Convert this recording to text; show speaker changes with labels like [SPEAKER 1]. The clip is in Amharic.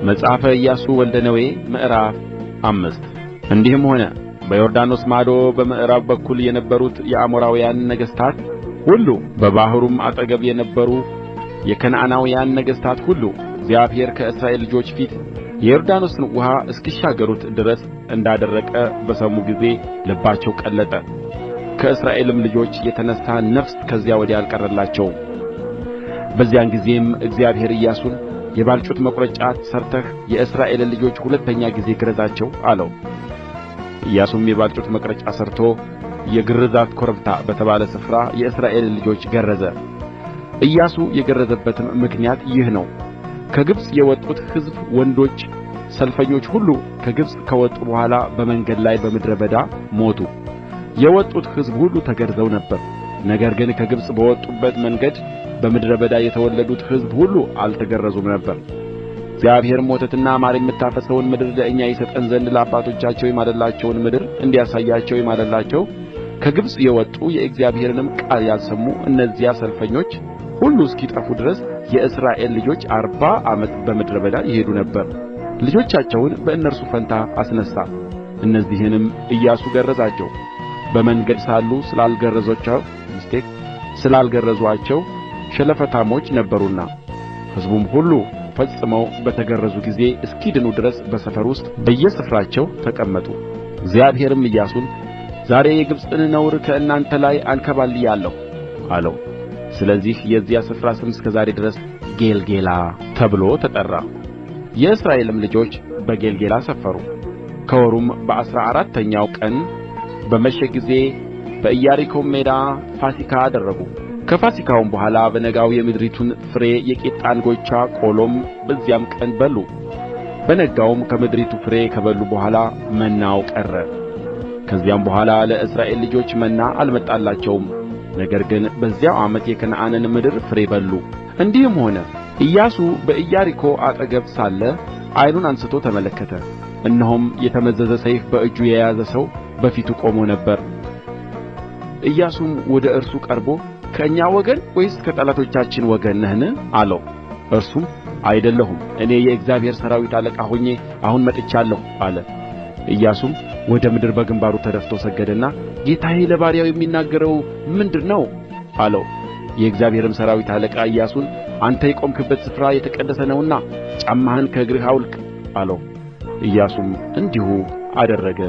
[SPEAKER 1] መጽሐፈ ኢያሱ ወልደ ነዌ ምዕራፍ 5 እንዲህም ሆነ በዮርዳኖስ ማዶ በምዕራብ በኩል የነበሩት የአሞራውያን ነገሥታት ሁሉ በባሕሩም አጠገብ የነበሩ የከነዓናውያን ነገሥታት ሁሉ እግዚአብሔር ከእስራኤል ልጆች ፊት የዮርዳኖስን ውኃ እስኪሻገሩት ድረስ እንዳደረቀ በሰሙ ጊዜ ልባቸው ቀለጠ። ከእስራኤልም ልጆች የተነሣ ነፍስ ከዚያ ወዲያ አልቀረላቸውም። በዚያን ጊዜም እግዚአብሔር ኢያሱን የባልጩት መቍረጫ ሠርተህ የእስራኤልን ልጆች ሁለተኛ ጊዜ ግረዛቸው አለው። ኢያሱም የባልጩት መቍረጫ ሠርቶ የግርዛት ኮረብታ በተባለ ስፍራ የእስራኤልን ልጆች ገረዘ። ኢያሱ የገረዘበትም ምክንያት ይህ ነው። ከግብጽ የወጡት ሕዝብ ወንዶች ሰልፈኞች ሁሉ ከግብጽ ከወጡ በኋላ በመንገድ ላይ በምድረ በዳ ሞቱ። የወጡት ሕዝብ ሁሉ ተገርዘው ነበር። ነገር ግን ከግብጽ በወጡበት መንገድ በምድረ በዳ የተወለዱት ሕዝብ ሁሉ አልተገረዙም ነበር። እግዚአብሔርም ወተትና ማር የምታፈስሰውን ምድር ለእኛ ይሰጠን ዘንድ ለአባቶቻቸው የማለላቸውን ምድር እንዲያሳያቸው የማለላቸው ከግብጽ የወጡ የእግዚአብሔርንም ቃል ያልሰሙ እነዚያ ሰልፈኞች ሁሉ እስኪጠፉ ድረስ የእስራኤል ልጆች 40 ዓመት በምድረ በዳ ይሄዱ ነበር። ልጆቻቸውን በእነርሱ ፋንታ አስነሣ። እነዚህንም ኢያሱ ገረዛቸው። በመንገድ ሳሉ ስላልገረዙአቸው ሸለፈታሞች ነበሩና። ሕዝቡም ሁሉ ፈጽመው በተገረዙ ጊዜ እስኪድኑ ድረስ በሰፈር ውስጥ በየስፍራቸው ተቀመጡ። እግዚአብሔርም ኢያሱን ዛሬ የግብጽን ነውር ከእናንተ ላይ አንከባልያለሁ አለው። ስለዚህ የዚያ ስፍራ ስም እስከ ዛሬ ድረስ ጌልጌላ ተብሎ ተጠራ። የእስራኤልም ልጆች በጌልጌላ ሰፈሩ። ከወሩም በ14ተኛው ቀን በመሸ ጊዜ በኢያሪኮ ሜዳ ፋሲካ አደረጉ። ከፋሲካውም በኋላ በነጋው የምድሪቱን ፍሬ የቂጣ እንጎቻ ቆሎም በዚያም ቀን በሉ። በነጋውም ከምድሪቱ ፍሬ ከበሉ በኋላ መናው ቀረ። ከዚያም በኋላ ለእስራኤል ልጆች መና አልመጣላቸውም። ነገር ግን በዚያው ዓመት የከነዓንን ምድር ፍሬ በሉ። እንዲህም ሆነ ኢያሱ በኢያሪኮ አጠገብ ሳለ ዓይኑን አንሥቶ ተመለከተ። እነሆም የተመዘዘ ሰይፍ በእጁ የያዘ ሰው በፊቱ ቆሞ ነበር። ኢያሱም ወደ እርሱ ቀርቦ ከእኛ ወገን ወይስ ከጠላቶቻችን ወገን ነህን? አለው። እርሱም አይደለሁም፣ እኔ የእግዚአብሔር ሠራዊት አለቃ ሆኜ አሁን መጥቻለሁ አለ። ኢያሱም ወደ ምድር በግንባሩ ተደፍቶ ሰገደና ጌታዬ ለባሪያው የሚናገረው ምንድር ነው? አለው። የእግዚአብሔርም ሠራዊት አለቃ ኢያሱን አንተ የቆምህበት ስፍራ የተቀደሰ ነውና ጫማህን ከእግርህ አውልቅ አለው። ኢያሱም እንዲሁ አደረገ።